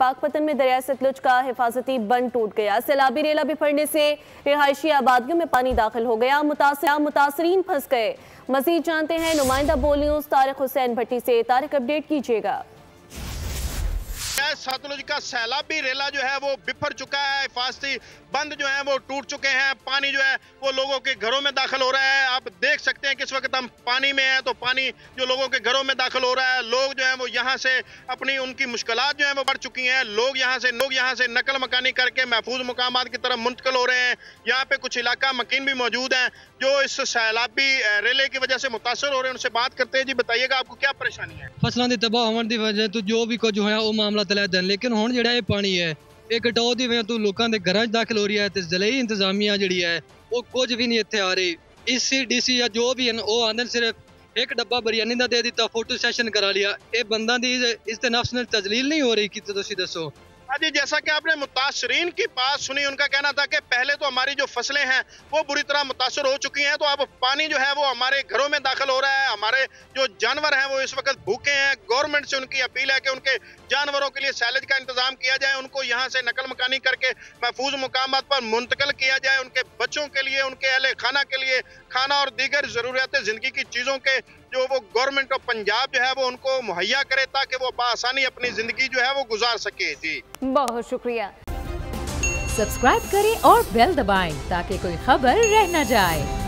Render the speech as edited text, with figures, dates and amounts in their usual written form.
पाकपतन में दरिया सतलुज का हिफाजती बंद टूट गया। सैलाबी रेला बिफरने से रिहायशी आबादियों में पानी दाखिल हो गया। मुतासरीन फंस गए। मजीद जानते हैं नुमाइंदा बोल न्यूज तारिक हुसैन भट्टी से। तारिक, अपडेट कीजिएगा। सतलुज का सैलाबी रेला जो है वो बिफर चुका है, हिफाजती बंद जो है वो टूट चुके हैं। पानी जो है वो लोगों के घरों में दाखिल हो रहा है। आप देख सकते हैं कि इस वक्त हम पानी में हैं, तो पानी जो लोगों के घरों में दाखिल हो रहा है। लोग जो है वो यहाँ से अपनी उनकी मुश्किलात जो है वो बढ़ चुकी हैं। लोग यहाँ से नकल मकानी करके महफूज मुकामात की तरफ मुंतकिल हो रहे हैं। यहाँ पे कुछ इलाका मकीन भी मौजूद हैं जो इस सैलाबी रेले की वजह से मुतासर हो रहे हैं। उनसे बात करते हैं। जी बताइएगा, आपको क्या परेशानी है? फसलों की तबाह होने की वजह तो जो भी कुछ है वो मामला तलैद है, लेकिन हुण जिहड़ा ये पानी है ये कटाव की वजह तो लोगों के घर दाखिल हो रही है। तो जिले इंतजामिया जी है वो कुछ भी नहीं इतने आ रही। इसी डीसी या जो भी है वो आंदे सिर्फ एक डब्बा बिरयानी का दे दिता, फोटो सेशन करा लिया। ये बंदा दी इस नफ्स में तजलील नहीं हो रही कि तुसी दसो। जी, जैसा कि आपने मुतासरीन की बात सुनी, उनका कहना था कि पहले तो हमारी जो फसलें हैं वो बुरी तरह मुतासर हो चुकी हैं, तो अब पानी जो है वो हमारे घरों में दाखिल हो रहा है। हमारे जो जानवर हैं वो इस वक्त भूखे हैं। गवर्नमेंट से उनकी अपील है कि उनके जानवरों के लिए सैलेज का इंतजाम किया जाए, उनको यहाँ से नकल मकानी करके महफूज मुकामात पर मुंतकिल किया जाए। उनके बच्चों के लिए, उनके अहले खाना के लिए खाना और दीगर ज़रूरियात ज़िंदगी की चीज़ों के जो वो गवर्नमेंट ऑफ पंजाब जो है वो उनको मुहैया करे ताकि वो बआसानी अपनी जिंदगी जो है वो गुजार सके। जी बहुत शुक्रिया। सब्सक्राइब करें और बेल दबाएं ताकि कोई खबर रह न जाए।